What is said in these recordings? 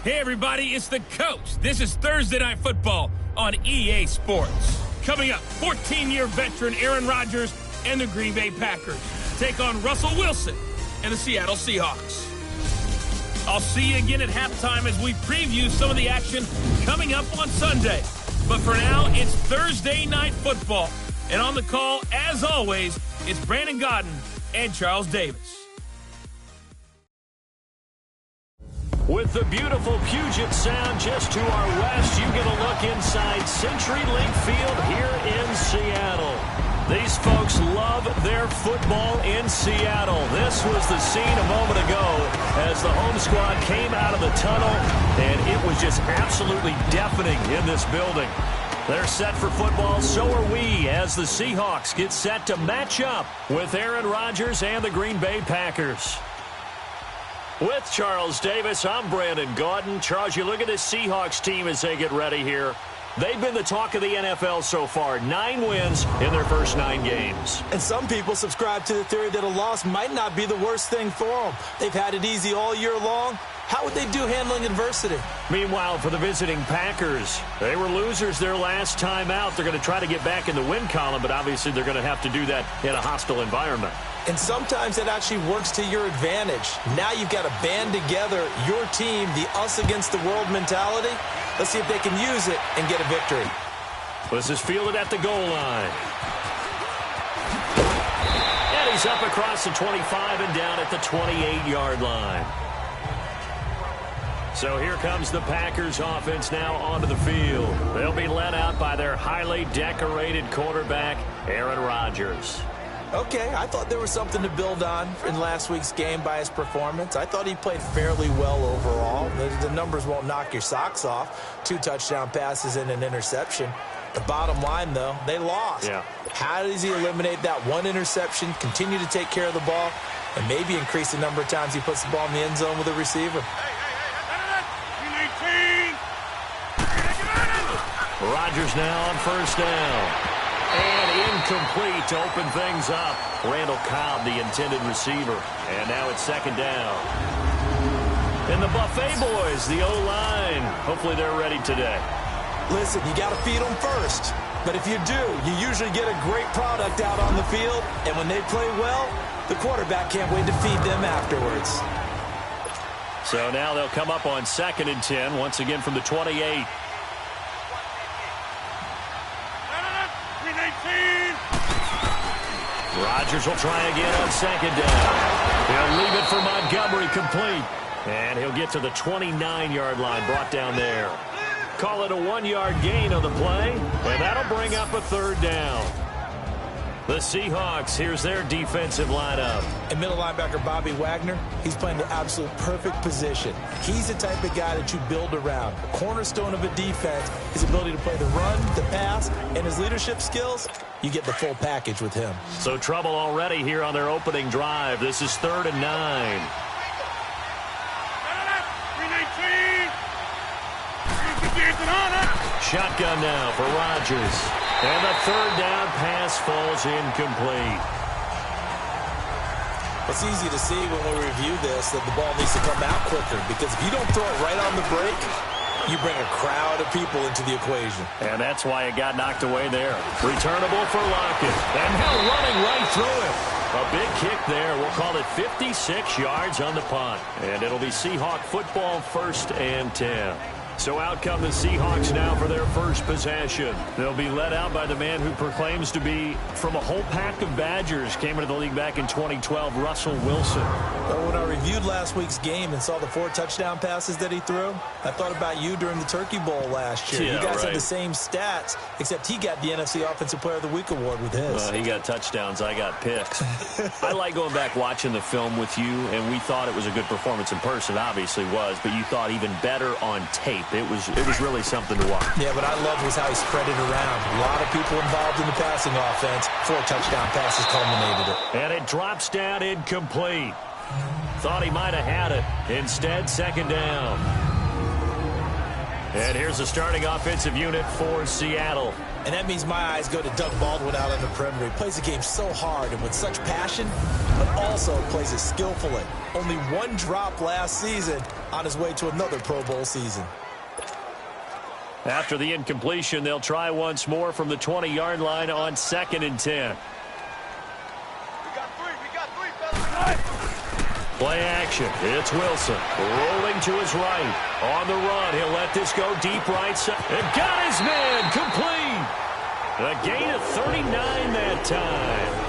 Hey, everybody, it's the Coach. This is Thursday Night Football on EA Sports. Coming up, 14-year veteran Aaron Rodgers and the Green Bay Packers take on Russell Wilson and the Seattle Seahawks. I'll see you again at halftime as we preview some of the action coming up on Sunday. But for now, it's Thursday Night Football. And on the call, as always, it's Brandon Godden and Charles Davis. With the beautiful Puget Sound just to our west, you get a look inside CenturyLink Field here in Seattle. These folks love their football in Seattle. This was the scene a moment ago as the home squad came out of the tunnel, and it was just absolutely deafening in this building. They're set for football, so are we, as the Seahawks get set to match up with Aaron Rodgers and the Green Bay Packers. With Charles Davis, I'm Brandon Gaudin. Charles, you look at this Seahawks team as they get ready here. They've been the talk of the NFL so far. 9 wins in their first 9 games. And some people subscribe to the theory that a loss might not be the worst thing for them. They've had it easy all year long. How would they do handling adversity? Meanwhile, for the visiting Packers, they were losers their last time out. They're going to try to get back in the win column, but obviously they're going to have to do that in a hostile environment. And sometimes it actually works to your advantage. Now you've got to band together your team, the us against the world mentality. Let's see if they can use it and get a victory. This is fielded at the goal line. And he's up across the 25 and down at the 28-yard line. So here comes the Packers offense now onto the field. They'll be led out by their highly decorated quarterback, Aaron Rodgers. Okay, I thought there was something to build on in last week's game by his performance. I thought he played fairly well overall. The numbers won't knock your socks off. 2 touchdown passes and an interception. The bottom line, though, they lost. Yeah. How does he eliminate that 1 interception, continue to take care of the ball, and maybe increase the number of times he puts the ball in the end zone with a receiver? Rodgers now on first down. And incomplete to open things up. Randall Cobb, the intended receiver. And now it's second down. And the Buffet boys, the O-line. Hopefully they're ready today. Listen, you got to feed them first. But if you do, you usually get a great product out on the field. And when they play well, the quarterback can't wait to feed them afterwards. So now they'll come up on 2nd and 10, once again from the 28. Rodgers will try again on 2nd down. He'll leave it for Montgomery complete. And he'll get to the 29-yard line, brought down there. Call it a 1-yard gain on the play, and that'll bring up a 3rd down. The Seahawks, here's their defensive lineup. And middle linebacker Bobby Wagner, he's playing the absolute perfect position. He's the type of guy that you build around. The cornerstone of a defense, his ability to play the run, the pass, and his leadership skills. You get the full package with him. So trouble already here on their opening drive. This is 3rd and 9. Shotgun now for Rodgers. And the 3rd down pass falls incomplete. It's easy to see when we review this that the ball needs to come out quicker, because if you don't throw it right on the break, you bring a crowd of people into the equation. And that's why it got knocked away there. Returnable for Lockett. And now running right through it. A big kick there. We'll call it 56 yards on the punt. And it'll be Seahawk football, 1st and 10. So out come the Seahawks now for their first possession. They'll be led out by the man who proclaims to be from a whole pack of Badgers. Came into the league back in 2012, Russell Wilson. Well, when I reviewed last week's game and saw the 4 touchdown passes that he threw, I thought about you during the Turkey Bowl last year. Yeah, you guys right. had the same stats, except he got the NFC Offensive Player of the Week award with his. He got touchdowns. I got picks. I like going back watching the film with you, and we thought it was a good performance in person. Obviously was, but you thought even better on tape. It was really something to watch. Yeah, but I loved was how he spread it around. A lot of people involved in the passing offense. 4 touchdown passes culminated it. And it drops down incomplete. Thought he might have had it. Instead, 2nd down. And here's the starting offensive unit for Seattle. And that means my eyes go to Doug Baldwin out on the perimeter. He plays the game so hard and with such passion, but also plays it skillfully. Only 1 drop last season, on his way to another Pro Bowl season. After the incompletion, they'll try once more from the 20-yard line on 2nd and 10. Play action. It's Wilson rolling to his right. On the run, he'll let this go deep right side. And got his man complete. A gain of 39 that time.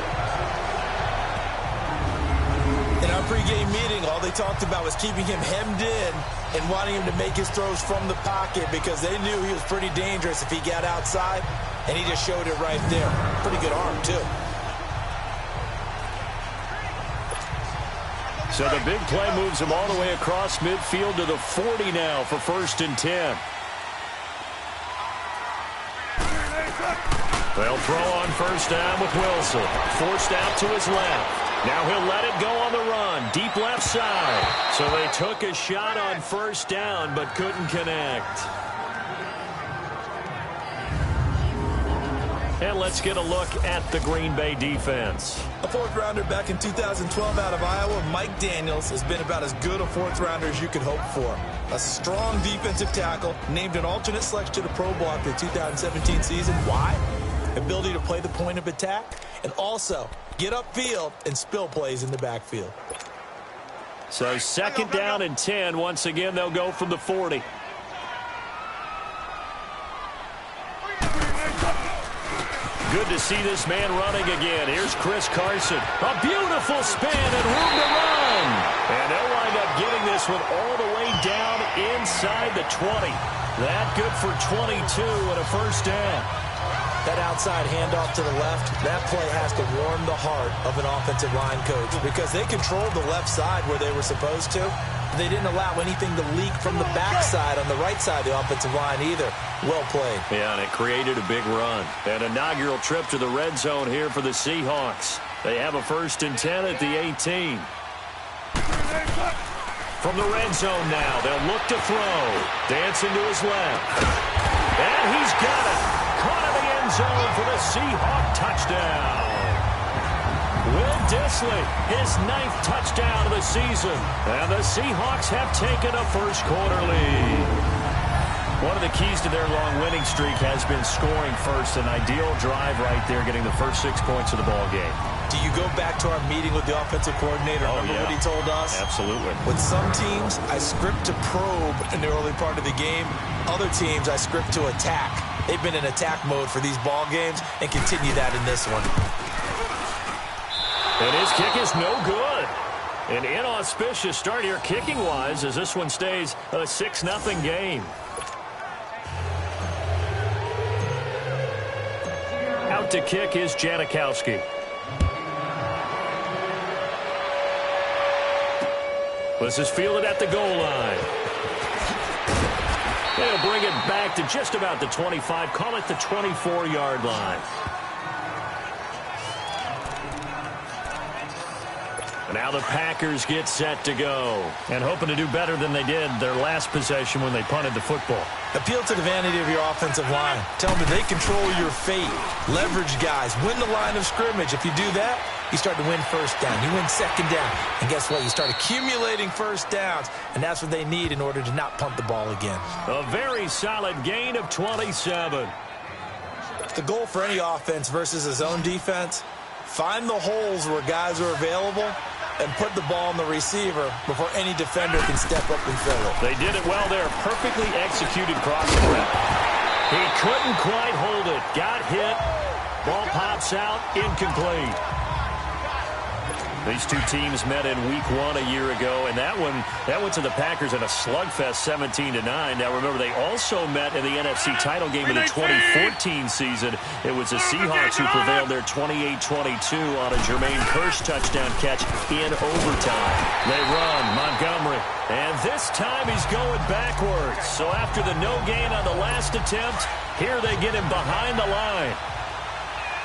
In our pregame meeting, all they talked about was keeping him hemmed in and wanting him to make his throws from the pocket because they knew he was pretty dangerous if he got outside, and he just showed it right there. Pretty good arm, too. So the big play moves him all the way across midfield to the 40 now for 1st and 10. They'll throw on 1st down with Wilson. Forced out to his left. Now he'll let it go on the run. Deep left side. So they took a shot on 1st down but couldn't connect. And let's get a look at the Green Bay defense. A 4th-rounder back in 2012 out of Iowa, Mike Daniels, has been about as good a 4th-rounder as you could hope for. A strong defensive tackle, named an alternate selection to the Pro Bowl after the 2017 season. Why? Ability to play the point of attack, and also get upfield and spill plays in the backfield. So 2nd down and 10. Once again, they'll go from the 40. Good to see this man running again. Here's Chris Carson. A beautiful spin and room to run. And they'll wind up getting this one all the way down inside the 20. That good for 22 and a 1st down. That outside handoff to the left, that play has to warm the heart of an offensive line coach because they controlled the left side where they were supposed to. They didn't allow anything to leak from the backside on the right side of the offensive line either. Well played. Yeah, and it created a big run. An inaugural trip to the red zone here for the Seahawks. They have a 1st and 10 at the 18. From the red zone now, they'll look to throw. Dancing to his left. And he's got it. Caught in the end zone for the Seahawk touchdown. Will Dissly, his 9th touchdown of the season. And the Seahawks have taken a 1st quarter lead. One of the keys to their long winning streak has been scoring first. An ideal drive right there, getting the first 6 points of the ball game. Do you go back to our meeting with the offensive coordinator? Remember what he told us? Absolutely. With some teams, I script to probe in the early part of the game. Other teams, I script to attack. They've been in attack mode for these ball games and continue that in this one. And his kick is no good. An inauspicious start here kicking-wise as this one stays a 6-0 game. Out to kick is Janikowski. This is fielded at the goal line. They'll bring it back to just about the 25. Call it the 24-yard line. Now the Packers get set to go. And hoping to do better than they did their last possession when they punted the football. Appeal to the vanity of your offensive line. Tell them that they control your fate. Leverage guys. Win the line of scrimmage. If you do that, you start to win 1st down. You win 2nd down. And guess what? You start accumulating 1st downs. And that's what they need in order to not punt the ball again. A very solid gain of 27. The goal for any offense versus his own defense, find the holes where guys are available and put the ball on the receiver before any defender can step up and fill it. They did it well there. Perfectly executed crossing route. He couldn't quite hold it. Got hit. Ball pops out. Incomplete. These two teams met in week 1 a year ago, and that went to the Packers in a slugfest 17-9. Now, remember, they also met in the NFC title game in the 2014 season. It was the Seahawks who prevailed there 28-22 on a Jermaine Kearse touchdown catch in overtime. They run, Montgomery, and this time he's going backwards. So after the no gain on the last attempt, here they get him behind the line.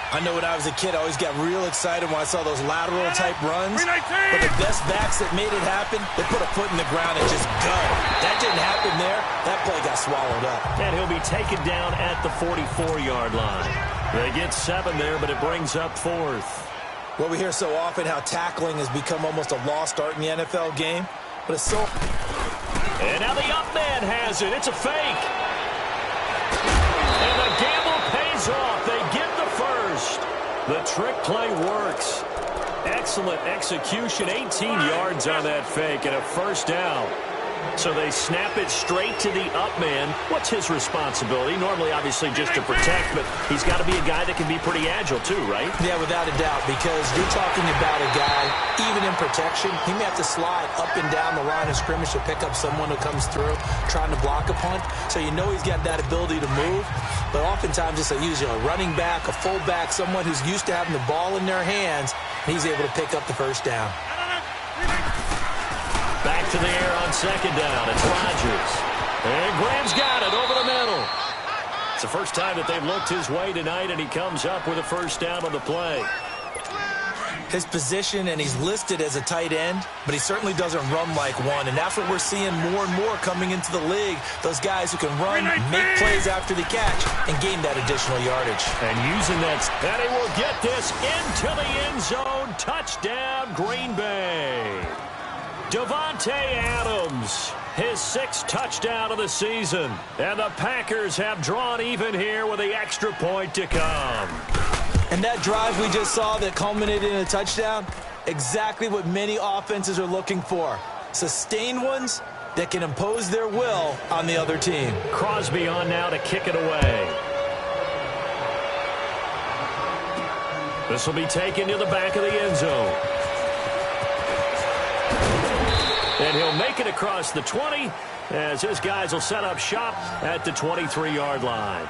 I know when I was a kid, I always got real excited when I saw those lateral-type runs. But the best backs that made it happen, they put a foot in the ground and just go. That didn't happen there. That play got swallowed up. And he'll be taken down at the 44-yard line. They get 7 there, but it brings up 4th. Well, we hear so often how tackling has become almost a lost art in the NFL game. But it's so... And now the up man has it. It's a fake. And the gamble pays off. They get the first. The trick play works. Excellent execution. 18 yards on that fake and a first down. So they snap it straight to the up man. What's his responsibility? Normally, obviously, just to protect, but he's got to be a guy that can be pretty agile too, right? Yeah, without a doubt, because you're talking about a guy, even in protection, he may have to slide up and down the line of scrimmage to pick up someone who comes through trying to block a punt. So you know he's got that ability to move, but oftentimes it's usually a running back, a fullback, someone who's used to having the ball in their hands, and he's able to pick up the first down. Back to the air on second down. It's Rodgers. And Graham's got it over the middle. It's the first time that they've looked his way tonight, and he comes up with a first down on the play. His position, and he's listed as a tight end, but he certainly doesn't run like one, and that's what we're seeing more and more coming into the league. Those guys who can run, make plays after the catch, and gain that additional yardage. And using that, and he will get this into the end zone. Touchdown, Green Bay. Davante Adams, his 6th touchdown of the season. And the Packers have drawn even here with the extra point to come. And that drive we just saw that culminated in a touchdown, exactly what many offenses are looking for. Sustained ones that can impose their will on the other team. Crosby on now to kick it away. This will be taken to the back of the end zone. And he'll make it across the 20 as his guys will set up shop at the 23-yard line.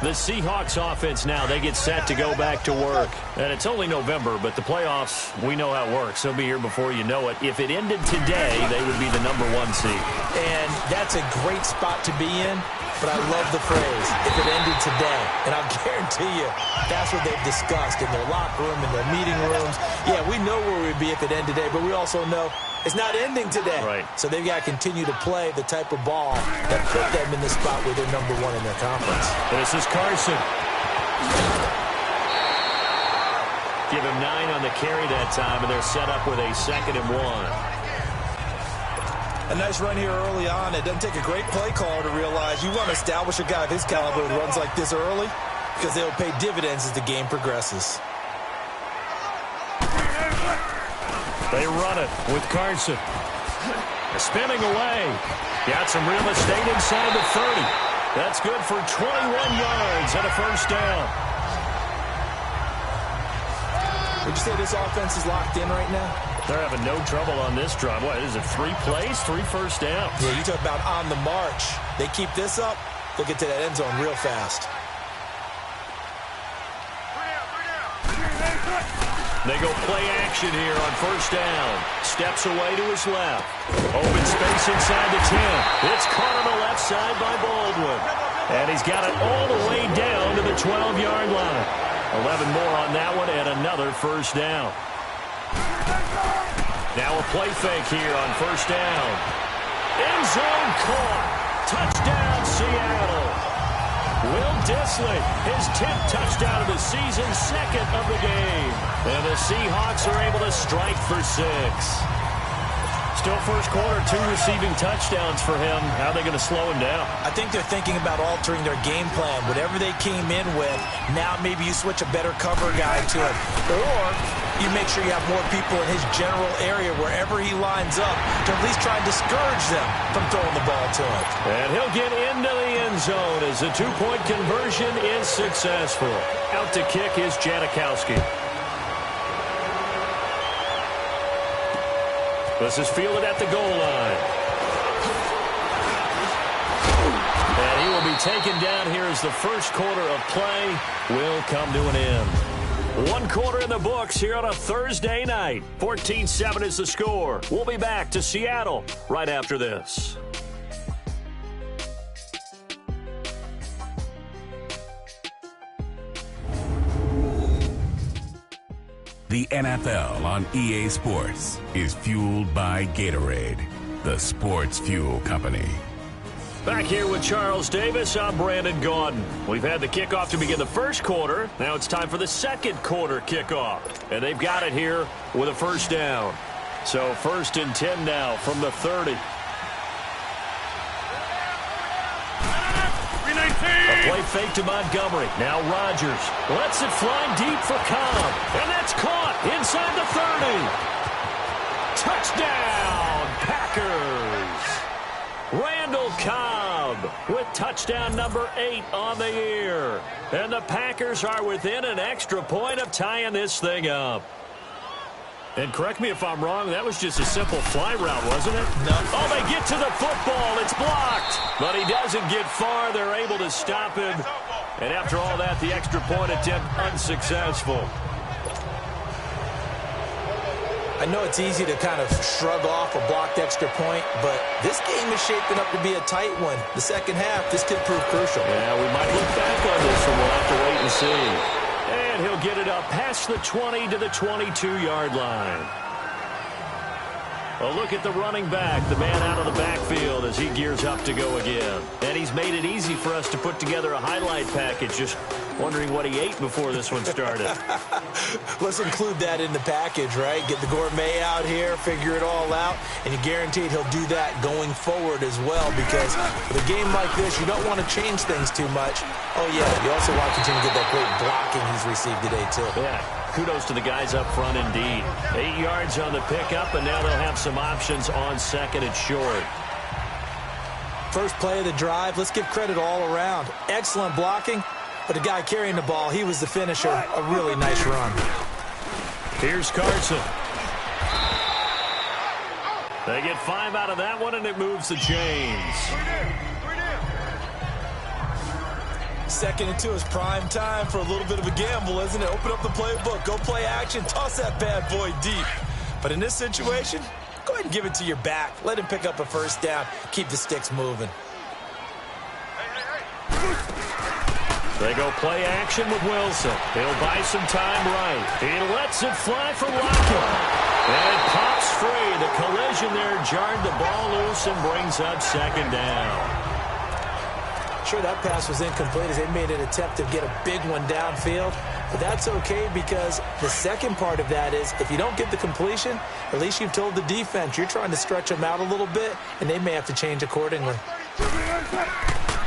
The Seahawks offense now, they get set to go back to work. And it's only November, but the playoffs, we know how it works. They'll be here before you know it. If it ended today, they would be the #1 seed. And that's a great spot to be in, but I love the phrase, if it ended today. And I'll guarantee you, that's what they've discussed in their locker room, in their meeting rooms. Yeah, we know where we'd be if it ended today, but we also know it's not ending today. Right. So they've got to continue to play the type of ball that put them in the spot where they're #1 in their conference. This is Carson. Give him 9 on the carry that time, and they're set up with a 2nd and 1. A nice run here early on. It doesn't take a great play caller to realize you want to establish a guy of his caliber who runs like this early because they'll pay dividends as the game progresses. They run it with Carson. Spinning away. Got some real estate inside the 30. That's good for 21 yards and a first down. Would you say this offense is locked in right now? They're having no trouble on this drive. What is it, 3 plays, 3 first downs? Yeah, you talk about on the march. They keep this up, they'll get to that end zone real fast. They go play action here on first down. Steps away to his left. Open space inside the 10. It's caught on the left side by Baldwin. And he's got it all the way down to the 12-yard line. 11 more on that one and another first down. Now a play fake here on first down. End zone caught. Touchdown, Seattle. Will Dissly, his 10th touchdown of the season, 2nd of the game. And the Seahawks are able to strike for 6. Still first quarter, 2 receiving touchdowns for him. How are they going to slow him down? I think they're thinking about altering their game plan. Whatever they came in with, now maybe you switch a better cover guy to it. Or you make sure you have more people in his general area wherever he lines up to at least try and discourage them from throwing the ball to him. And he'll get into the end zone as the 2-point conversion is successful. Out to kick is Janikowski. This is fielded at the goal line. And he will be taken down here as the first quarter of play will come to an end. 1 quarter in the books here on a Thursday night. 14-7 is the score. We'll be back to Seattle right after this. The NFL on EA Sports is fueled by Gatorade, the sports fuel company. Back here with Charles Davis, I'm Brandon Gaudin. We've had the kickoff to begin the first quarter. Now it's time for the second quarter kickoff. And they've got it here with a first down. So 1st and 10 now from the 30. A play fake to Montgomery. Now Rodgers lets it fly deep for Cobb. And that's caught inside the 30. Touchdown, Packers. Randall Cobb with touchdown number 8 on the year. And the Packers are within an extra point of tying this thing up. And correct me if I'm wrong, that was just a simple fly route, wasn't it? No. Oh, they get to the football. It's blocked. But he doesn't get far. They're able to stop him. And after all that, the extra point attempt unsuccessful. I know it's easy to kind of shrug off a blocked extra point, but this game is shaping up to be a tight one. The second half, this could prove crucial. Yeah, we might look back on this one. We'll have to wait and see. And he'll get it up past the 20 to the 22-yard line. A look at the running back, the man out of the backfield as he gears up to go again. And he's made it easy for us to put together a highlight package. Just wondering what he ate before this one started. Let's include that in the package, right? Get the gourmet out here, figure it all out, and you're guaranteed he'll do that going forward as well, because with a game like this, you don't want to change things too much. Oh, yeah, you also want to continue to get that great blocking he's received today, too. Yeah, kudos to the guys up front indeed. 8 yards on the pickup, and now they'll have some options on second and short. First play of the drive, let's give credit all around. Excellent blocking, but the guy carrying the ball, he was the finisher. A really nice run. Here's Carson. They get 5 out of that one, and it moves the chains. 2nd and 2 is prime time for a little bit of a gamble, isn't it? Open up the playbook, go play action, toss that bad boy deep. But in this situation, go ahead and give it to your back. Let him pick up a first down. Keep the sticks moving. They go play action with Wilson. He'll buy some time right. He lets it fly for Lockett. And it pops free. The collision there jarred the ball loose and brings up second down. Sure, that pass was incomplete as they made an attempt to get a big one downfield. But that's okay, because the second part of that is if you don't get the completion, at least you've told the defense you're trying to stretch them out a little bit, and they may have to change accordingly.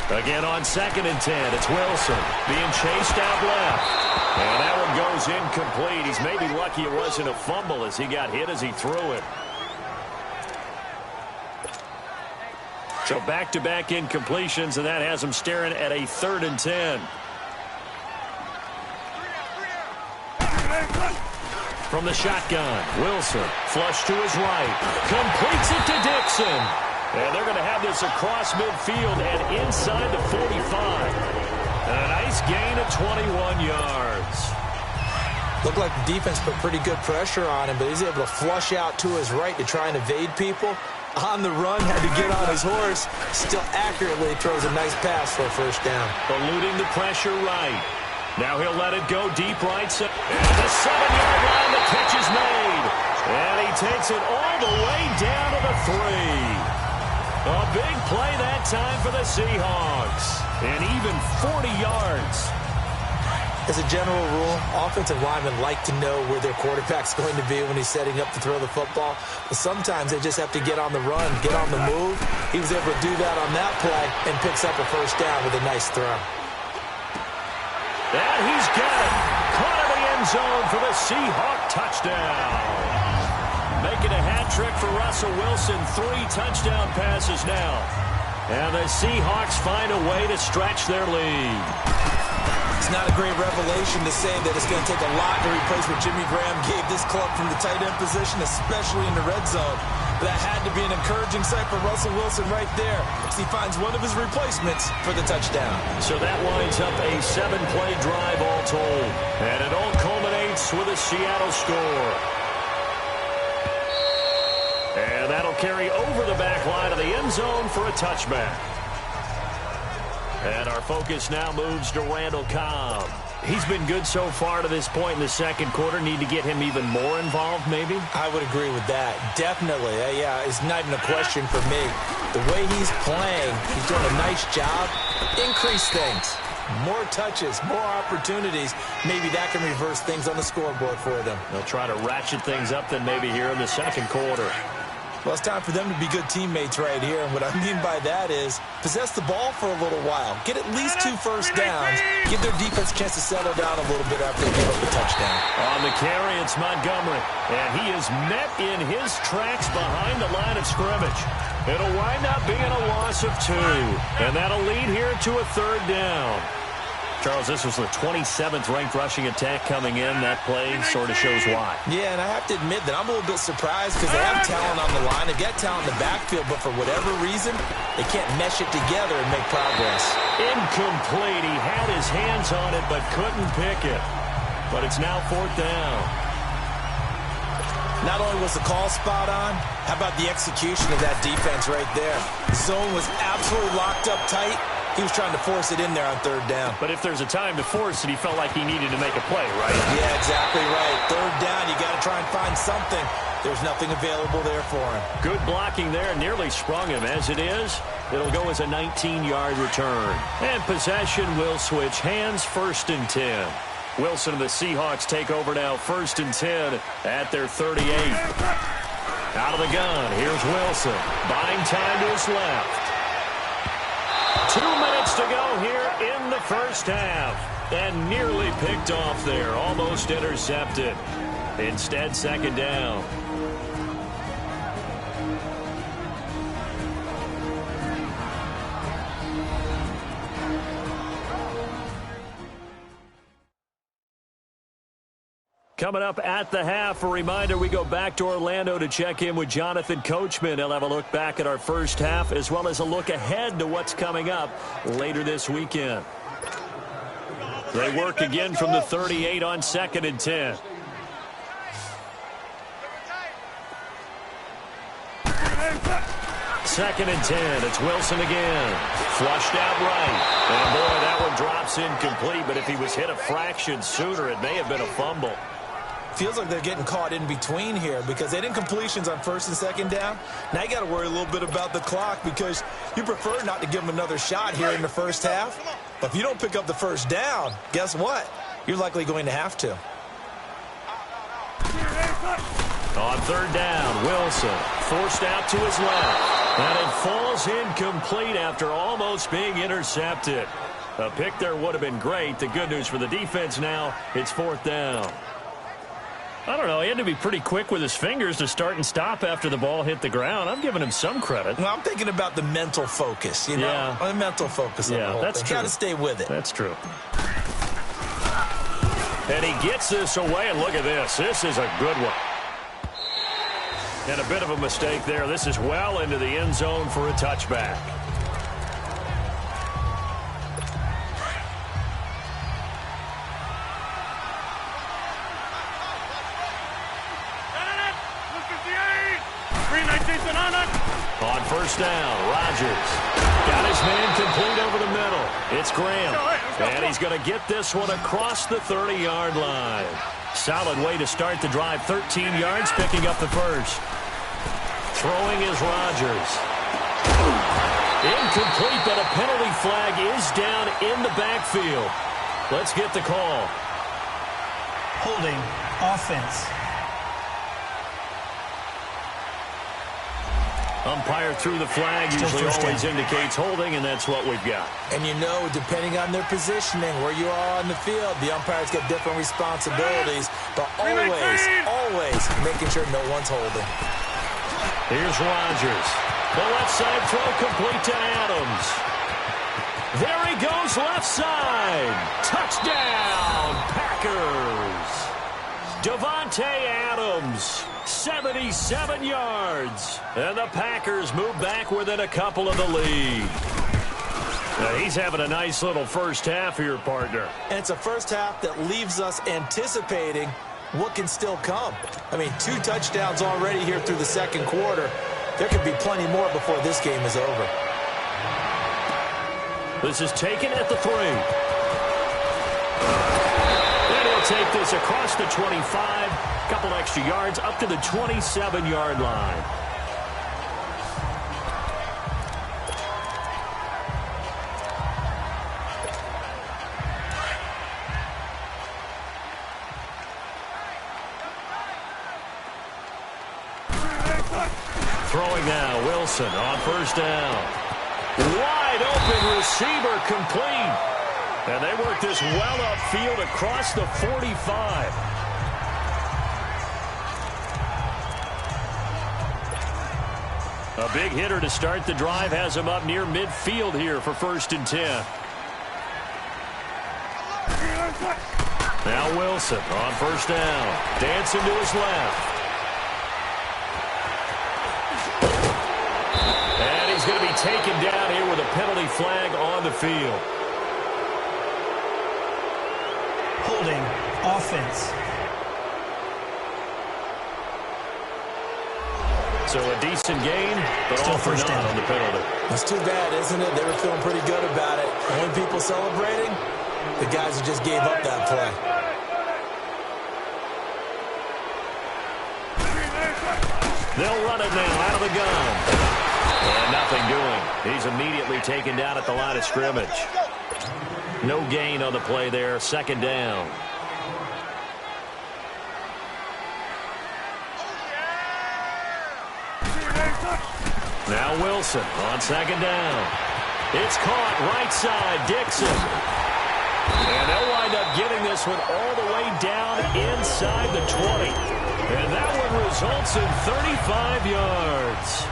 Again on 2nd and 10, it's Wilson being chased out left. And that one goes incomplete. He's maybe lucky it wasn't a fumble as he got hit as he threw it. So back-to-back incompletions, and that has him staring at a 3rd and 10. From the shotgun, Wilson, flush to his right, completes it to Dixon. And they're going to have this across midfield and inside the 45. And a nice gain of 21 yards. Looked like the defense put pretty good pressure on him, but he's able to flush out to his right to try and evade people. On the run, had to get on his horse. Still accurately throws a nice pass for a first down. Eluding the pressure right. Now he'll let it go deep right. And the 7-yard line, the catch is made. And he takes it all the way down to the 3. A big play that time for the Seahawks. And even 40 yards. As a general rule, offensive linemen like to know where their quarterback's going to be when he's setting up to throw the football. But sometimes they just have to get on the run, get on the move. He was able to do that on that play and picks up a first down with a nice throw. And he's got it. Caught in the end zone for the Seahawk touchdown. Making a hat trick for Russell Wilson. 3 touchdown passes now. And the Seahawks find a way to stretch their lead. It's not a great revelation to say that it's going to take a lot to replace what Jimmy Graham gave this club from the tight end position, especially in the red zone. But that had to be an encouraging sight for Russell Wilson right there as he finds one of his replacements for the touchdown. So that winds up a 7-play drive all told. And it all culminates with a Seattle score. And that'll carry over the back line of the end zone for a touchback. And our focus now moves to Randall Cobb. He's been good so far to this point in the second quarter. Need to get him even more involved, maybe? I would agree with that. Definitely. Yeah, it's not even a question for me. The way he's playing, he's doing a nice job. Increase things. More touches, more opportunities. Maybe that can reverse things on the scoreboard for them. They'll try to ratchet things up then maybe here in the second quarter. Well, it's time for them to be good teammates right here. And what I mean by that is possess the ball for a little while. Get at least 2 first downs. Give their defense a chance to settle down a little bit after they give up a touchdown. On the carry, it's Montgomery. And he is met in his tracks behind the line of scrimmage. It'll wind up being a loss of 2. And that'll lead here to a 3rd down. Charles, this was the 27th ranked rushing attack coming in. That play sort of shows why. Yeah, and I have to admit that I'm a little bit surprised because they have talent on the line. They've got talent in the backfield, but for whatever reason, they can't mesh it together and make progress. Incomplete. He had his hands on it but couldn't pick it. But it's now 4th down. Not only was the call spot on, how about the execution of that defense right there? The zone was absolutely locked up tight. He was trying to force it in there on 3rd down. But if there's a time to force it, he felt like he needed to make a play, right? Yeah, exactly right. 3rd down, you got to try and find something. There's nothing available there for him. Good blocking there, nearly sprung him. As it is, it'll go as a 19-yard return. And possession will switch hands, 1st and 10. Wilson and the Seahawks take over now, 1st and 10 at their 38. Out of the gun, here's Wilson. Buying time to his left. 2 minutes to go here in the first half. And nearly picked off there. Almost intercepted. Instead, 2nd down. Coming up at the half, a reminder, we go back to Orlando to check in with Jonathan Coachman. He'll have a look back at our first half as well as a look ahead to what's coming up later this weekend. They work again from the 38 on 2nd and 10. Second and 10. It's Wilson again. Flushed out right. And boy, that one drops incomplete. But if he was hit a fraction sooner, it may have been a fumble. Feels like they're getting caught in between here because they didn't completions on 1st and 2nd down. Now you got to worry a little bit about the clock because you prefer not to give them another shot here in the first half. But if you don't pick up the 1st down, guess what? You're likely going to have to. On 3rd down, Wilson forced out to his left. And it falls incomplete after almost being intercepted. A pick there would have been great. The good news for the defense now, it's 4th down. I don't know. He had to be pretty quick with his fingers to start and stop after the ball hit the ground. I'm giving him some credit. Well, I'm thinking about the mental focus, you know? Yeah. The mental focus on the whole that's thing. true. Got to stay with it. That's true. And he gets this away, and look at this. This is a good one. And a bit of a mistake there. This is well into the end zone for a touchback. On 1st down, Rodgers got his man complete over the middle. It's Graham, and he's going to get this one across the 30-yard line. Solid way to start the drive. 13 yards, picking up the first. Throwing is Rodgers. Incomplete, but a penalty flag is down in the backfield. Let's get the call. Holding offense. Umpire threw the flag, usually always indicates holding, and that's what we've got. And you know, depending on their positioning, where you are on the field, the umpires get different responsibilities, but always making sure no one's holding. Here's Rodgers. The left side throw complete to Adams. There he goes, left side. Touchdown, Packers. Davante Adams, 77 yards. And the Packers move back within a couple of the lead. Now, he's having a nice little first half here, partner. And it's a first half that leaves us anticipating what can still come. I mean, 2 touchdowns already here through the second quarter. There could be plenty more before this game is over. This is taken at the 3. And he'll take this across the 25. Couple extra yards up to the 27-yard line. throwing now. Wilson on first down. Wide open receiver complete. And they work this well upfield across the 45. A big hitter to start the drive has him up near midfield here for 1st and 10. Now Wilson on first down. Dancing to his left. And he's going to be taken down here with a penalty flag on the field. Holding offense. So a decent gain, but all for naught on the penalty. It's too bad, isn't it? They were feeling pretty good about it. Only people celebrating, the guys who just gave up that play. They'll run it now out of the gun. And nothing doing. He's immediately taken down at the line of scrimmage. No gain on the play there. 2nd down. Now Wilson on 2nd down. It's caught right side. Dixon. And they'll wind up getting this one all the way down inside the 20. And that one results in 35 yards.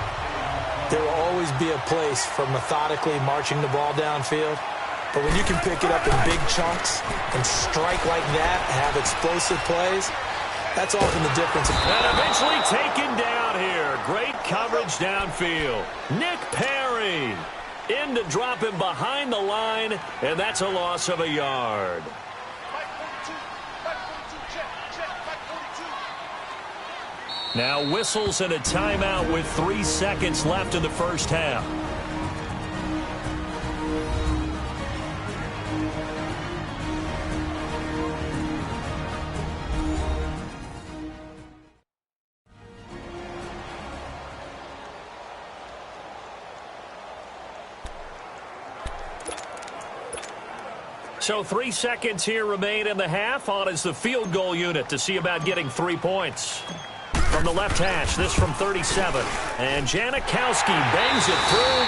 There will always be a place for methodically marching the ball downfield. But when you can pick it up in big chunks and strike like that, have explosive plays, that's often the difference. And eventually taken down here. Great coverage downfield. Nick Perry in to drop him behind the line, and that's a loss of a yard. Now whistles and a timeout with 3 seconds left in the first half. So 3 seconds here remain in the half. On is the field goal unit to see about getting 3 points. From the left hash, this from 37. And Janikowski bangs it through.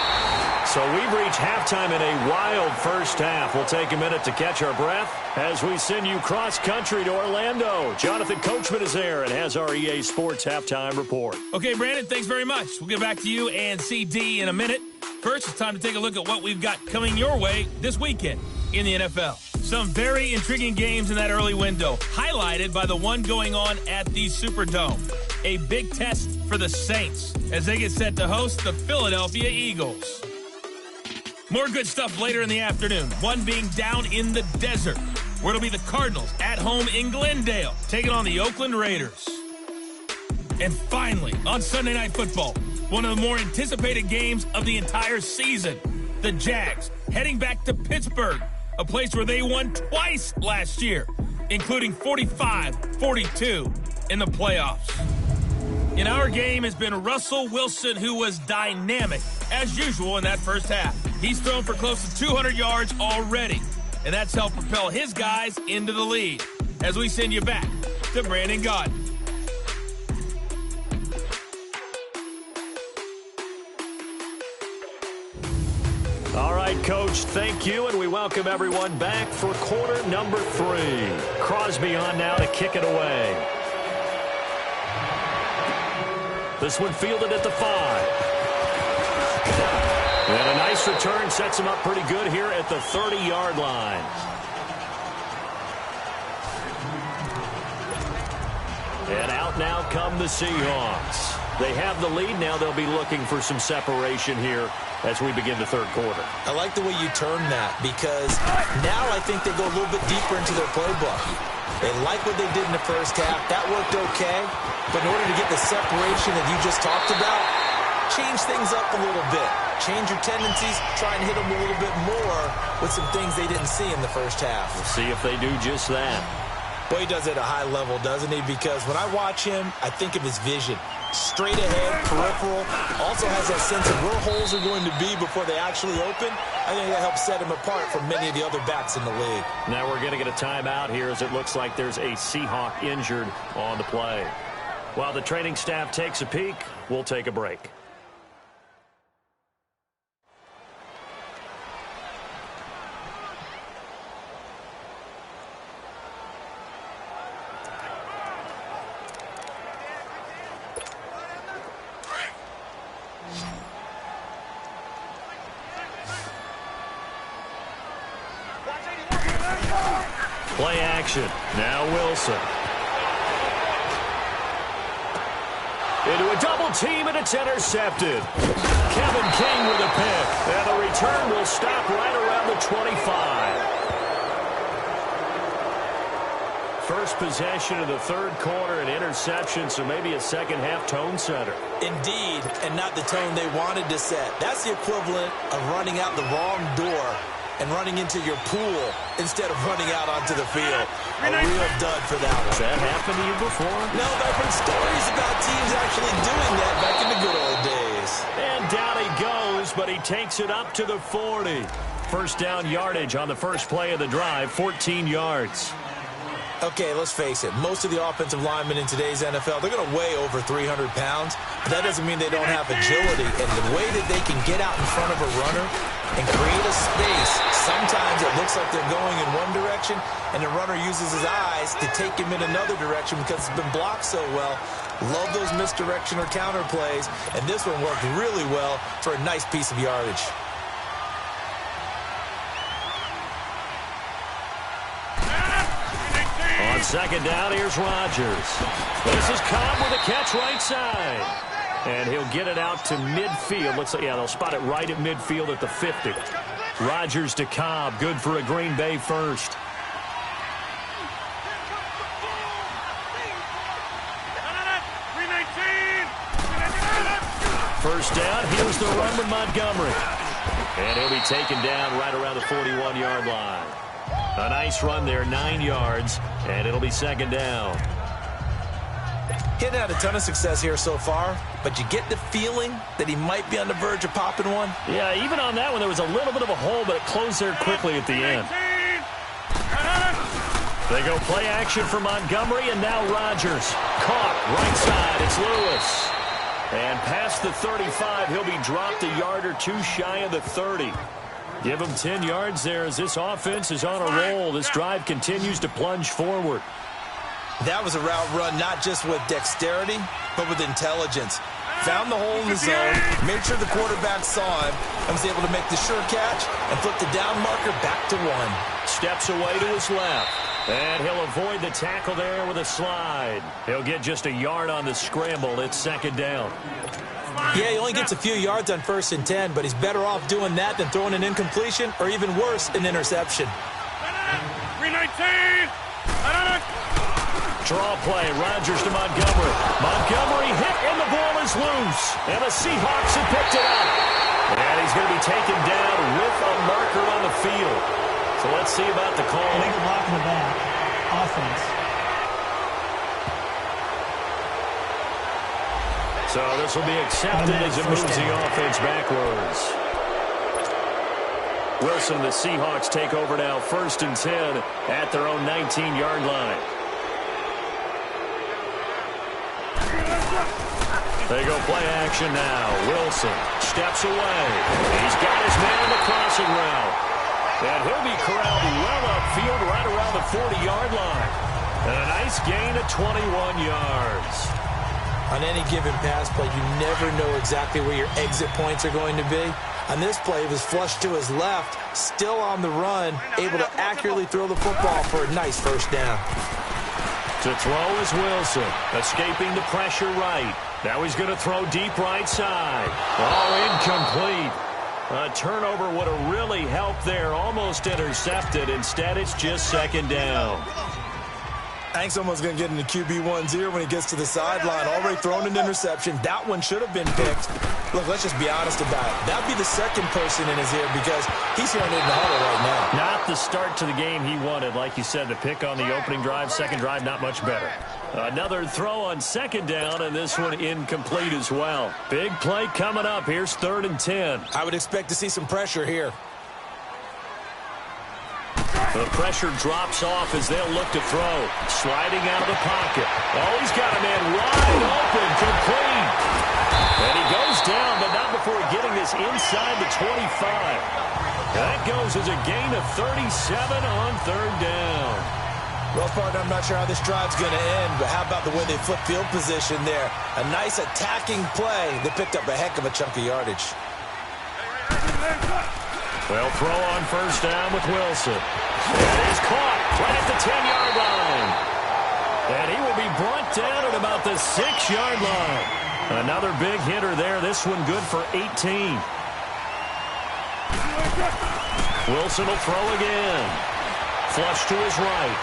So we've reached halftime in a wild first half. We'll take a minute to catch our breath as we send you cross-country to Orlando. Jonathan Coachman is there and has our EA Sports halftime report. Okay, Brandon, thanks very much. We'll get back to you and CD in a minute. First, it's time to take a look at what we've got coming your way this weekend in the NFL. Some very intriguing games in that early window, highlighted by the one going on at the Superdome. A big test for the Saints as they get set to host the Philadelphia Eagles. More good stuff later in the afternoon, one being down in the desert, where it'll be the Cardinals at home in Glendale, taking on the Oakland Raiders. And finally, on Sunday Night Football, one of the more anticipated games of the entire season, the Jags heading back to Pittsburgh, a place where they won twice last year, including 45-42 in the playoffs. In our game has been Russell Wilson, who was dynamic, as usual, in that first half. He's thrown for close to 200 yards already, and that's helped propel his guys into the lead. As we send you back to Brandon Gaudin. All right, Coach, thank you, and we welcome everyone back for quarter number 3. Crosby on now to kick it away. This one fielded at the 5. And a nice return sets him up pretty good here at the 30-yard line. And out now come the Seahawks. They have the lead. Now they'll be looking for some separation here as we begin the third quarter. I like the way you turn that, because now I think they go a little bit deeper into their playbook. They like what they did in the first half. That worked okay. But in order to get the separation that you just talked about, change things up a little bit. Change your tendencies. Try and hit them a little bit more with some things they didn't see in the first half. We'll see if they do just that. Boy, he does it at a high level, doesn't he? Because when I watch him, I think of his vision. Straight ahead, peripheral. Also has that sense of where holes are going to be before they actually open. I think that helps set him apart from many of the other backs in the league. Now we're going to get a timeout here as it looks like there's a Seahawk injured on the play. While the training staff takes a peek, we'll take a break. Play action. Now Wilson. Into a double team, and it's intercepted. Kevin King with a pick. And the return will stop right around the 25. First possession of the third quarter, an interception, so maybe a second-half tone setter. Indeed, and not the tone they wanted to set. That's the equivalent of running out the wrong door and running into your pool instead of running out onto the field. A real dud for that one. Has that happened to you before? No, but I've heard stories about teams actually doing that back in the good old days. And down he goes, but he takes it up to the 40. First down yardage on the first play of the drive, 14 yards. Okay, let's face it. Most of the offensive linemen in today's NFL, they're going to weigh over 300 pounds. But that doesn't mean they don't have agility. And the way that they can get out in front of a runner and create a space, sometimes it looks like they're going in one direction, and the runner uses his eyes to take him in another direction because it's been blocked so well. Love those misdirection or counter plays. And this one worked really well for a nice piece of yardage. On second down, here's Rodgers. This is Cobb with a catch right side. And he'll get it out to midfield. Looks like, yeah, they'll spot it right at midfield at the 50. Rodgers to Cobb. Good for a Green Bay first. First down, here's the run with Montgomery. And he'll be taken down right around the 41-yard line. A nice run there, 9 yards, and it'll be second down. Hitting had a ton of success here so far, but you get the feeling that he might be on the verge of popping one. Yeah, even on that one, there was a little bit of a hole, but it closed there quickly at the end. They go play action for Montgomery, and now Rodgers. Caught, right side, it's Lewis. And past the 35, he'll be dropped a yard or two shy of the 30. Give him 10 yards there as this offense is on a roll. This drive continues to plunge forward. That was a route run not just with dexterity, but with intelligence. Found the hole in the zone, made sure the quarterback saw him, and was able to make the sure catch and flip the down marker back to 1. Steps away to his left. And he'll avoid the tackle there with a slide. He'll get just a yard on the scramble. It's second down. Yeah, he only gets a few yards on 1st and 10, but he's better off doing that than throwing an incompletion or even worse, an interception. 319. Draw play, Rodgers to Montgomery. Montgomery hit, and the ball is loose. And the Seahawks have picked it up. And he's going to be taken down with a marker on the field. So let's see about the call. Illegal block in the back. Offense. So this will be accepted as it moves the offense backwards. Wilson and the Seahawks take over now, 1st and 10 at their own 19-yard line. They go play action now. Wilson steps away. He's got his man in the crossing route. And he'll be corralled well upfield right around the 40-yard line. And a nice gain of 21 yards. On any given pass play, you never know exactly where your exit points are going to be. On this play, it was flushed to his left, still on the run, able to accurately throw the football for a nice first down. To throw is Wilson, escaping the pressure right. Now he's going to throw deep right side. Oh, incomplete. A turnover would have really helped there. Almost intercepted. Instead, it's just second down. I think someone's going to get into QB1-0 when he gets to the sideline. Already thrown an interception. That one should have been picked. Look, let's just be honest about it. That would be the second person in his ear because he's hearing it in the huddle right now. Not the start to the game he wanted. Like you said, the pick on the opening drive, second drive, not much better. Another throw on second down, and this one incomplete as well. Big play coming up. Here's 3rd and 10. I would expect to see some pressure here. The pressure drops off as they'll look to throw. Sliding out of the pocket. Oh, he's got a man wide open, complete. And he goes down, but not before getting this inside the 25. That goes as a gain of 37 on 3rd down. Well, partner, I'm not sure how this drive's going to end, but how about the way they flip field position there? A nice attacking play. They picked up a heck of a chunk of yardage. They'll throw on 1st down with Wilson. And he's caught. right at the 10-yard line. And he will be brought down at about the 6-yard line. Another big hitter there. This one good for 18. Wilson will throw again. Flush to his right.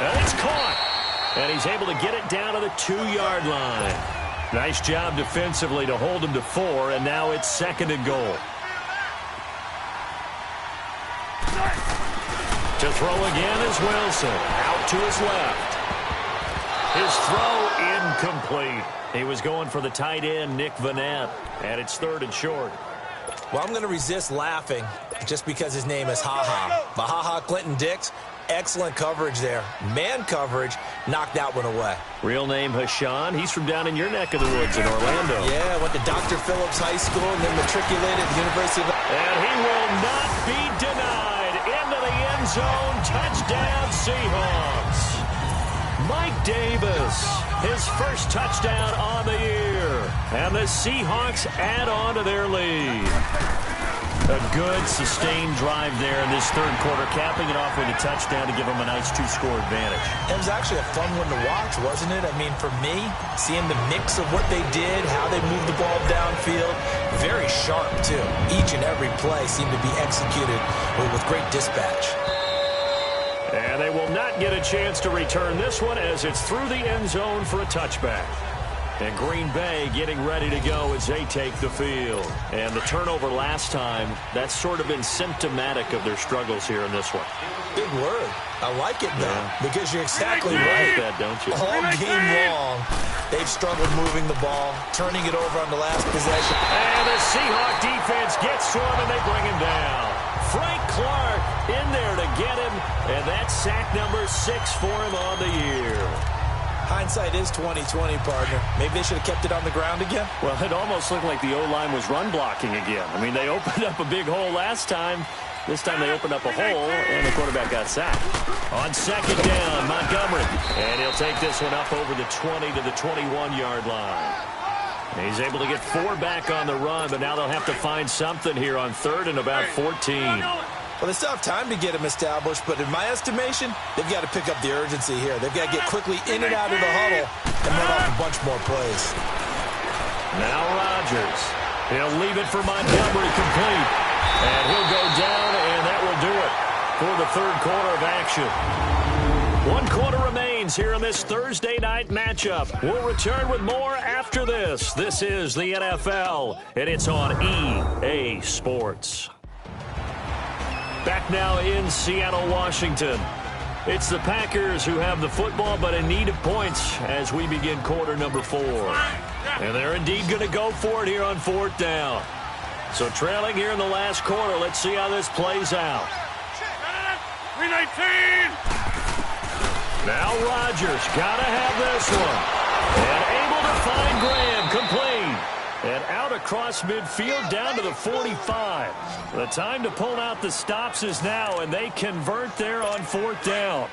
And it's caught. And he's able to get it down to the 2-yard line. Nice job defensively to hold him to 4, and now it's 2nd and goal. To throw again is Wilson. Out to his left. His throw incomplete. He was going for the tight end, Nick Vanette. And it's 3rd and short. Well, I'm going to resist laughing just because his name is Ha-Ha. But Ha-Ha Clinton Dix, excellent coverage there. Man coverage, knocked that one away. Real name Hashan. He's from down in your neck of the woods in Orlando. Yeah, went to Dr. Phillips High School and then matriculated at the University of... And he will not be denied. Into the end zone. Touchdown, Seahawks. Mike Davis, his first touchdown on the year. And the Seahawks add on to their lead. A good, sustained drive there in this 3rd quarter, capping it off with a touchdown to give them a nice 2-score advantage. It was actually a fun one to watch, wasn't it? I mean, for me, seeing the mix of what they did, how they moved the ball downfield, very sharp, too. Each and every play seemed to be executed with great dispatch. And they will not get a chance to return this one as it's through the end zone for a touchback. And Green Bay getting ready to go as they take the field. And the turnover last time, that's sort of been symptomatic of their struggles here in this one. Big word. I like it, though, because you're exactly You right. like that, don't you? All game long, they've struggled moving the ball, turning it over on the last possession. And the Seahawk defense gets to him, and they bring him down. Frank Clark in there to get him, and that's sack number 6 for him on the year. Hindsight is 20/20, partner. Maybe they should have kept it on the ground again. Well, it almost looked like the O-line was run blocking again. I mean, they opened up a big hole last time. This time they opened up a hole, and the quarterback got sacked. On 2nd down, Montgomery. And he'll take this one up over the 20 to the 21-yard line. And he's able to get 4 back on the run, but now they'll have to find something here on 3rd and about 14. Well, they still have time to get him established, but in my estimation, they've got to pick up the urgency here. They've got to get quickly in and out of the huddle and run off a bunch more plays. Now Rodgers. He'll leave it for Montgomery complete. And he'll go down, and that will do it for the 3rd quarter of action. 1 quarter remains here in this Thursday night matchup. We'll return with more after this. This is the NFL, and it's on EA Sports. Back now in Seattle, Washington. It's the Packers who have the football, but in need of points as we begin quarter number 4. And they're indeed going to go for it here on 4th down. So trailing here in the last quarter, let's see how this plays out. 319! Now Rodgers got to have this one. And able to find Graham, complete. And out across midfield down to the 45. The time to pull out the stops is now, and they convert there on 4th down.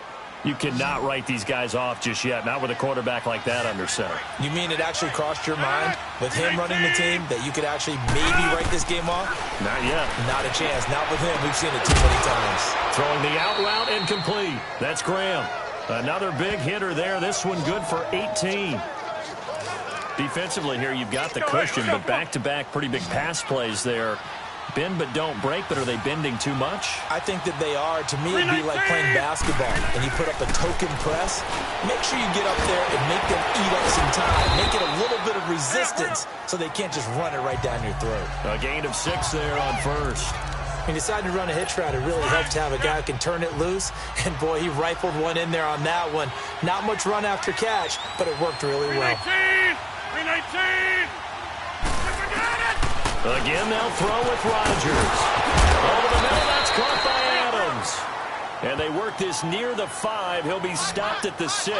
You cannot write these guys off just yet, not with a quarterback like that under center. You mean it actually crossed your mind with him running the team that you could actually maybe write this game off? Not yet. Not a chance. Not with him. We've seen it too many times. Throwing the out route incomplete. That's Graham. Another big hitter there. This one good for 18. Defensively here, you've got the cushion, but back-to-back pretty big pass plays there. Bend but don't break, but are they bending too much? I think that they are. To me, it'd be like playing basketball, and you put up a token press. Make sure you get up there and make them eat up some time. Make it a little bit of resistance so they can't just run it right down your throat. A gain of 6 there on 1st. He decided to run a hitch route. It really helps to have a guy who can turn it loose. And, boy, he rifled one in there on that one. Not much run after catch, but it worked really well. 319! Again, they'll throw with Rodgers. Over the middle, that's caught by Adams. And they work this near the 5. He'll be stopped at the 6.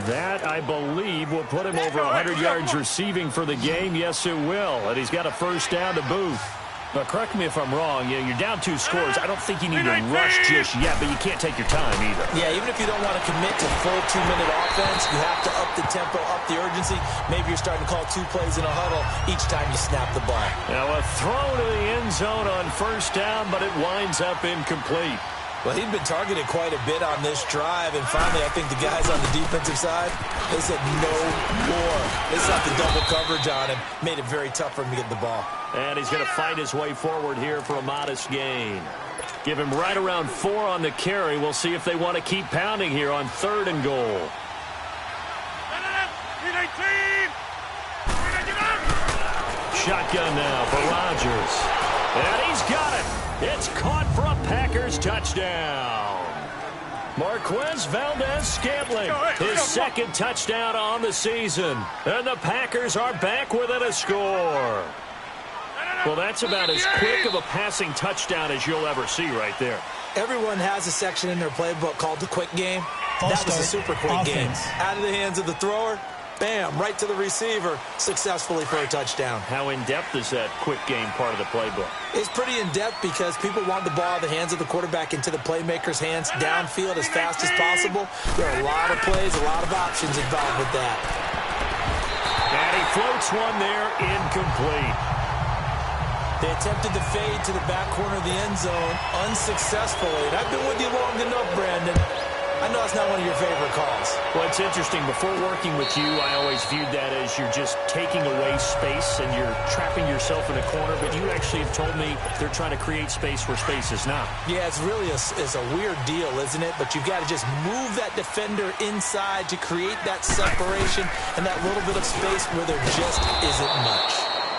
That, I believe, will put him over 100 yards receiving for the game. Yes, it will. And he's got a 1st down to boot. But correct me if I'm wrong, you're down 2 scores. I don't think you need to rush just yet, but you can't take your time either. Yeah, even if you don't want to commit to full 2-minute offense, you have to up the tempo, up the urgency. Maybe you're starting to call 2 plays in a huddle each time you snap the ball. Now a throw to the end zone on first down, but it winds up incomplete. Well, he'd been targeted quite a bit on this drive, and finally I think the guys on the defensive side, they said no more. They slapped the double coverage on him, made it very tough for him to get the ball. And he's going to fight his way forward here for a modest gain. Give him right around 4 on the carry. We'll see if they want to keep pounding here on 3rd and goal. Shotgun now for Rodgers. And he's got it. It's caught for a Packers touchdown. Marquez Valdez-Scantling, his 2nd touchdown on the season. And the Packers are back within a score. Well, that's about as quick of a passing touchdown as you'll ever see right there. Everyone has a section in their playbook called the quick game. That was a super quick game. Out of the hands of the thrower, bam, right to the receiver, successfully for a touchdown. How in-depth is that quick game part of the playbook? It's pretty in-depth because people want the ball out of the hands of the quarterback into the playmaker's hands downfield as fast as possible. There are a lot of plays, a lot of options involved with that. And he floats one there, incomplete. They attempted to fade to the back corner of the end zone unsuccessfully. And I've been with you long enough, Brandon. I know it's not one of your favorite calls. Well, it's interesting. Before working with you, I always viewed that as you're just taking away space and you're trapping yourself in a corner. But you actually have told me they're trying to create space where space is not. Yeah, it's really a weird deal, isn't it? But you've got to just move that defender inside to create that separation and that little bit of space where there just isn't much.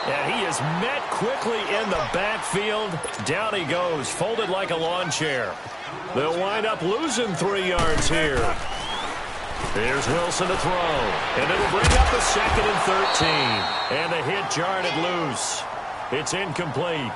And he is met quickly in the backfield. Down he goes, folded like a lawn chair. They'll wind up losing 3 yards here. Here's Wilson to throw. And it'll bring up a 2nd and 13. And the hit jarred it loose. It's incomplete.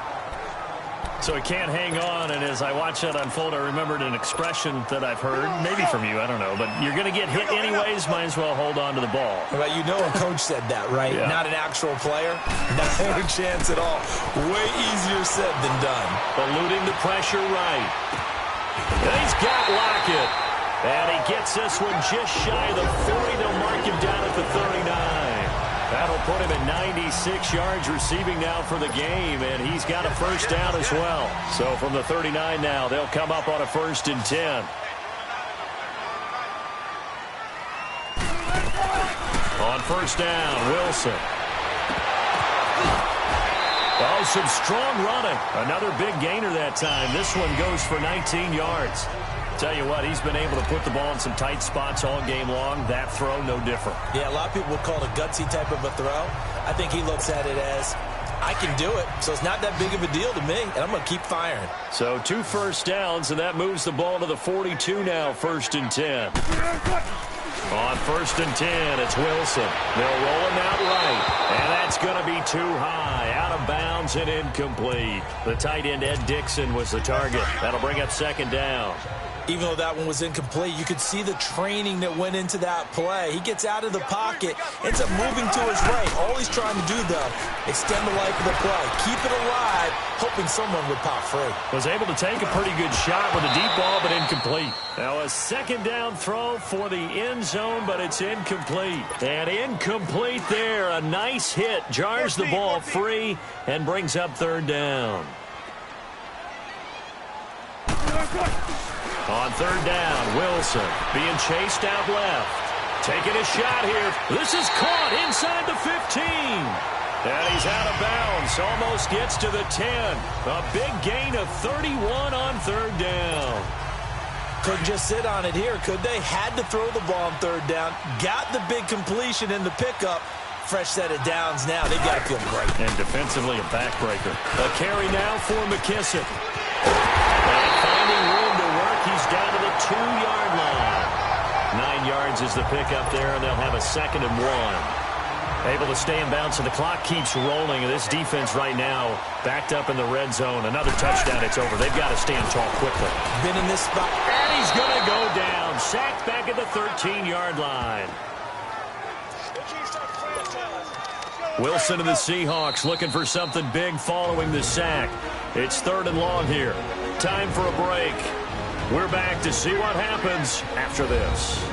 So he can't hang on, and as I watch that unfold, I remembered an expression that I've heard, maybe from you, I don't know, but you're going to get hit anyways, might as well hold on to the ball. Well, you know a coach said that, right? Yeah. Not an actual player. Not a chance at all. Way easier said than done. Eluding the pressure right. And he's got Lockett. And he gets this one just shy of the 40. They'll mark him down at the 39. That'll put him at 96 yards receiving now for the game, and he's got a first down as well. So from the 39 now, they'll come up on a 1st and 10. On first down, Wilson. Oh, some strong running. Another big gainer that time. This one goes for 19 yards. Tell you what, he's been able to put the ball in some tight spots all game long. That throw, no different. Yeah, a lot of people would call it a gutsy type of a throw. I think he looks at it as, I can do it, so it's not that big of a deal to me, and I'm going to keep firing. So 2 first downs, and that moves the ball to the 42 now, 1st and 10. On 1st and 10, it's Wilson. They'll roll him out right, and that's going to be too high. Out of bounds and incomplete. The tight end, Ed Dixon, was the target. That'll bring up 2nd down. Even though that one was incomplete, you could see the training that went into that play. He gets out of the pocket, ends up moving to his right. All he's trying to do, though, extend the life of the play. Keep it alive, hoping someone would pop free. Was able to take a pretty good shot with a deep ball, but incomplete. Now a 2nd down throw for the end zone, but it's incomplete. And incomplete there. A nice hit. Jars the ball free and brings up 3rd down. On 3rd down, Wilson being chased out left. Taking a shot here. This is caught inside the 15. And he's out of bounds. Almost gets to the 10. A big gain of 31 on 3rd down. Couldn't just sit on it here, could they? Had to throw the ball on 3rd down. Got the big completion in the pickup. Fresh set of downs now. They got to feel great. And defensively, a backbreaker. A carry now for McKissick. And finding room to work, he's down to the 2-yard line. 9 yards is the pickup there, and they'll have a 2nd and 1. Able to stay in bounds, so the clock keeps rolling. And this defense right now backed up in the red zone. Another touchdown, it's over. They've got to stand tall quickly. Been in this spot. And he's going to go down. Sacked back at the 13-yard line. Wilson and the Seahawks looking for something big following the sack. It's 3rd and long here. Time for a break. We're back to see what happens after this.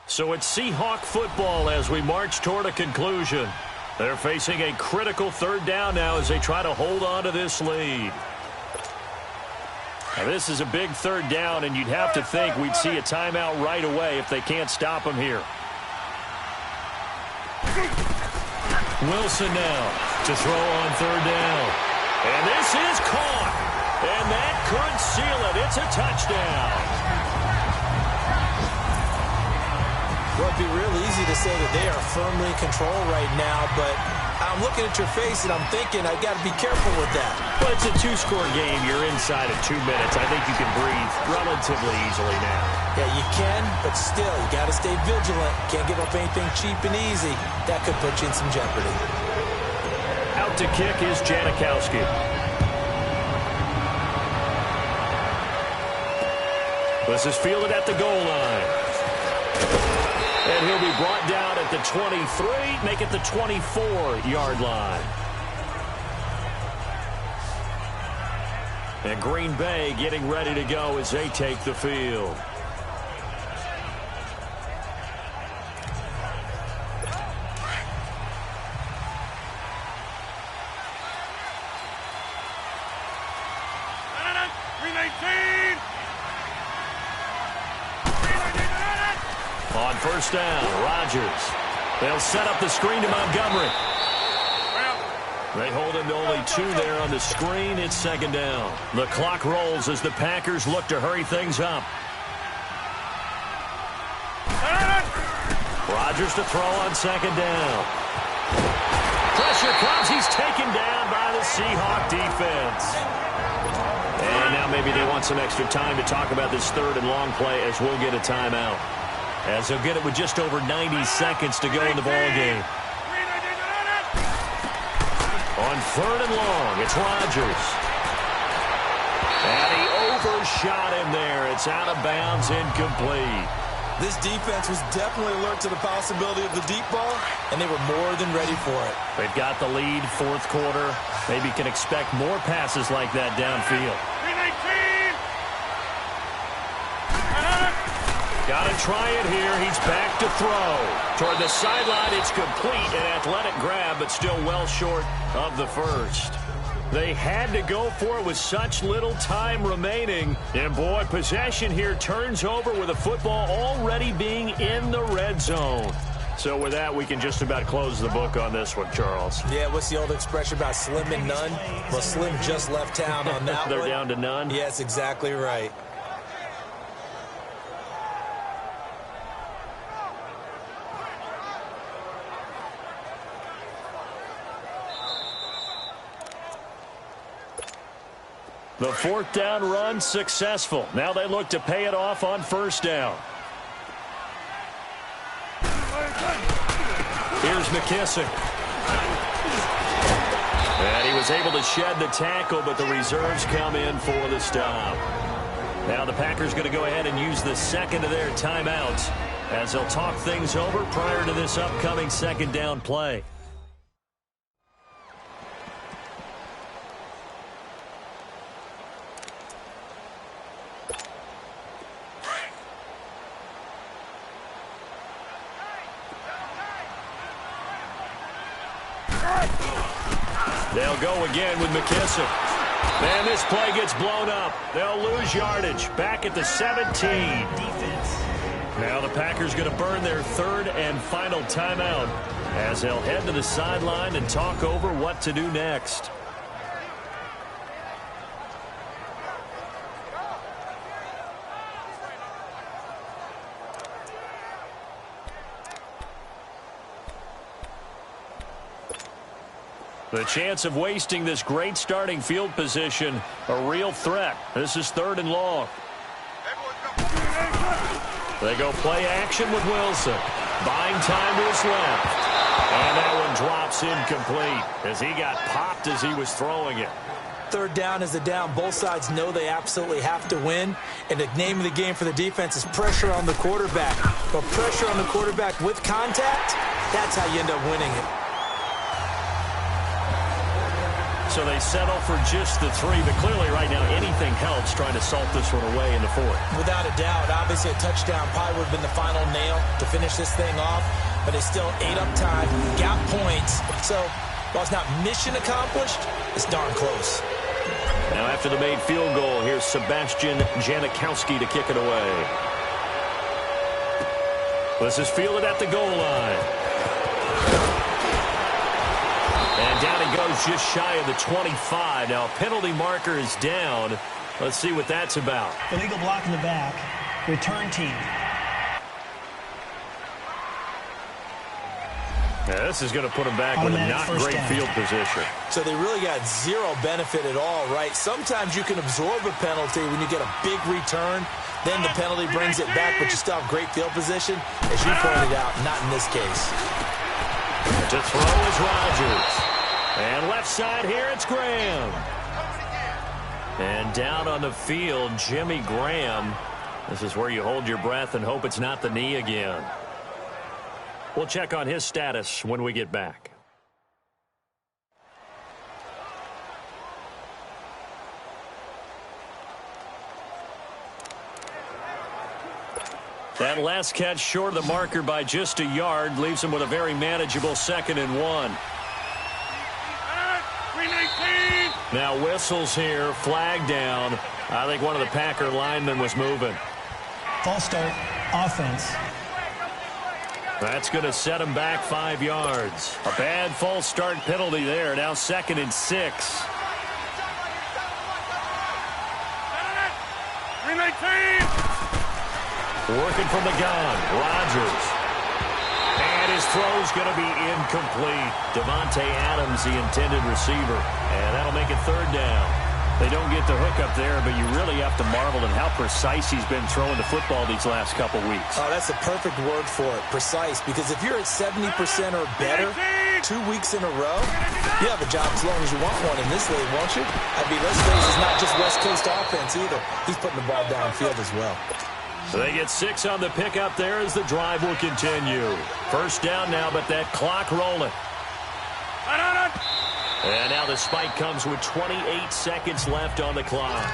So it's Seahawk football as we march toward a conclusion. They're facing a critical 3rd down now as they try to hold on to this lead. Now this is a big 3rd down, and you'd have to think we'd see a timeout right away if they can't stop them here. Wilson now to throw on 3rd down. And this is caught. And that could seal it. It's a touchdown. Well, it'd be real easy to say that they are firmly in control right now, but I'm looking at your face and I'm thinking I've got to be careful with that. Well, it's a 2-score game. You're inside of 2 minutes. I think you can breathe relatively easily now. Yeah, you can, but still, you got to stay vigilant. Can't give up anything cheap and easy. That could put you in some jeopardy. Out to kick is Janikowski. This is fielded at the goal line. And he'll be brought down at the 23, make it the 24-yard line. And Green Bay getting ready to go as they take the field. On 1st down, Rodgers. They'll set up the screen to Montgomery. They hold him to only 2 there on the screen. It's 2nd down. The clock rolls as the Packers look to hurry things up. Rodgers to throw on 2nd down. Pressure comes. He's taken down by the Seahawk defense. And now maybe they want some extra time to talk about this 3rd and long play as we'll get a timeout. As they'll get it with just over 90 seconds to go in the ballgame. On 3rd and long, it's Rodgers. And he overshot him there. It's out of bounds, incomplete. This defense was definitely alert to the possibility of the deep ball, and they were more than ready for it. They've got the lead, 4th quarter. Maybe can expect more passes like that downfield. Got to try it here. He's back to throw. Toward the sideline, it's complete. An athletic grab, but still well short of the first. They had to go for it with such little time remaining. And, boy, possession here turns over with the football already being in the red zone. So with that, we can just about close the book on this one, Charles. Yeah, what's the old expression about slim and none? Well, Slim just left town on that They're one. down to none? Yes, exactly right. The 4th down run successful. Now they look to pay it off on 1st down. Here's McKissick. And he was able to shed the tackle, but the reserves come in for the stop. Now the Packers going to go ahead and use the 2nd of their timeouts as they'll talk things over prior to this upcoming 2nd down play. They'll go again with McKissick. And this play gets blown up. They'll lose yardage. Back at the 17. Now the Packers going to burn their 3rd and final timeout as they'll head to the sideline and talk over what to do next. The chance of wasting this great starting field position, a real threat. This is 3rd and long. They go play action with Wilson. Buying time to his left. And that one drops incomplete as he got popped as he was throwing it. third down is the down both sides know they absolutely have to win. And the name of the game for the defense is pressure on the quarterback. But pressure on the quarterback with contact, that's how you end up winning it. So they settle for just the 3, but clearly right now anything helps trying to salt this one away in the 4th. Without a doubt, obviously a touchdown probably would have been the final nail to finish this thing off, but it's still ate up time, got points. So while it's not mission accomplished, it's darn close. Now after the made field goal, here's Sebastian Janikowski to kick it away. This is fielded at the goal line. And down he goes just shy of the 25. Now a penalty marker is down. Let's see what that's about. Illegal block in the back. Return team. Yeah, this is going to put him back with a not great field position. So they really got zero benefit at all, right? Sometimes you can absorb a penalty when you get a big return. Then the penalty brings it back, but you still have great field position. As you pointed out, not in this case. To throw is Rodgers. And left side here, it's Graham. And down on the field, Jimmy Graham. This is where you hold your breath and hope it's not the knee again. We'll check on his status when we get back. That last catch short of the marker by just a yard leaves him with a very manageable 2nd and 1. Now whistles here, flag down. I think one of the Packer linemen was moving. False start, offense. That's going to set him back 5 yards. A bad false start penalty there. Now 2nd and 6. Working from the gun, Rodgers. And his throw's going to be incomplete. Devontae Adams, the intended receiver. And that'll make it 3rd down. They don't get the hook up there, but you really have to marvel at how precise he's been throwing the football these last couple weeks. Oh, that's the perfect word for it, precise. Because if you're at 70% or better 2 weeks in a row, you have a job as long as you want one in this league, won't you? I mean, let's face it, it's not just West Coast offense either. He's putting the ball downfield as well. So they get 6 on the pickup there as the drive will continue. 1st down now, but that clock rolling. And now the spike comes with 28 seconds left on the clock.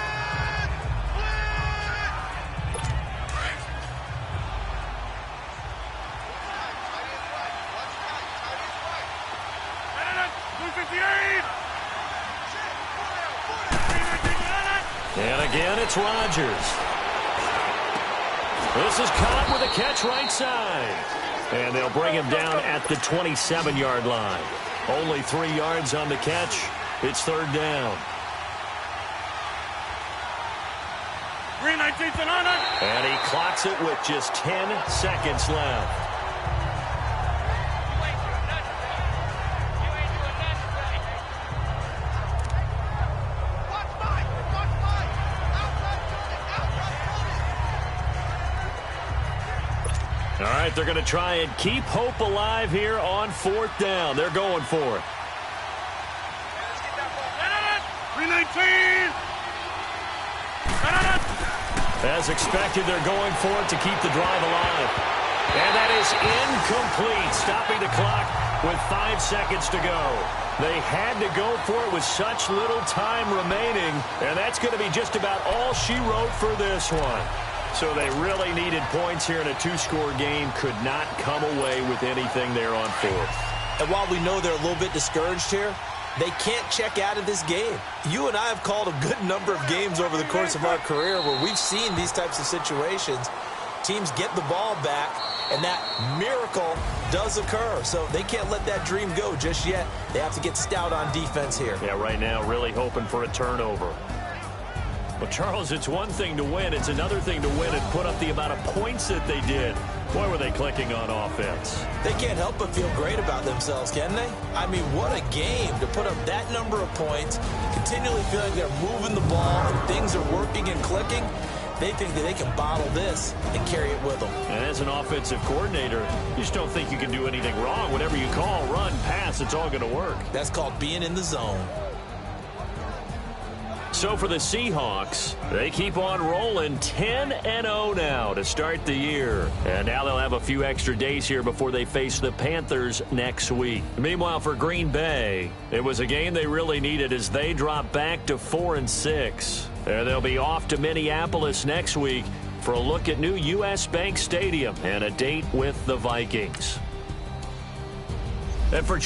And again, it's Rodgers. This is caught with a catch right side. And they'll bring him down at the 27-yard line. Only 3 yards on the catch. It's 3rd down. And he clocks it with just 10 seconds left. All right, they're going to try and keep hope alive here on 4th down. They're going for it. As expected, they're going for it to keep the drive alive. And that is incomplete, stopping the clock with 5 seconds to go. They had to go for it with such little time remaining, and that's going to be just about all she wrote for this one. So they really needed points here in a 2-score game. Could not come away with anything there on 4th. And while we know they're a little bit discouraged here, they can't check out of this game. You and I have called a good number of games over the course of our career where we've seen these types of situations. Teams get the ball back, and that miracle does occur. So they can't let that dream go just yet. They have to get stout on defense here. Yeah, right now really hoping for a turnover. Well, Charles, it's one thing to win. It's another thing to win and put up the amount of points that they did. Boy, were they clicking on offense. They can't help but feel great about themselves, can they? I mean, what a game to put up that number of points, continually feeling they're moving the ball, and things are working and clicking. They think that they can bottle this and carry it with them. And as an offensive coordinator, you just don't think you can do anything wrong. Whatever you call, run, pass, it's all going to work. That's called being in the zone. So for the Seahawks, they keep on rolling 10-0 now to start the year. And now they'll have a few extra days here before they face the Panthers next week. Meanwhile, for Green Bay, it was a game they really needed as they drop back to 4-6. And they'll be off to Minneapolis next week for a look at new U.S. Bank Stadium and a date with the Vikings. And for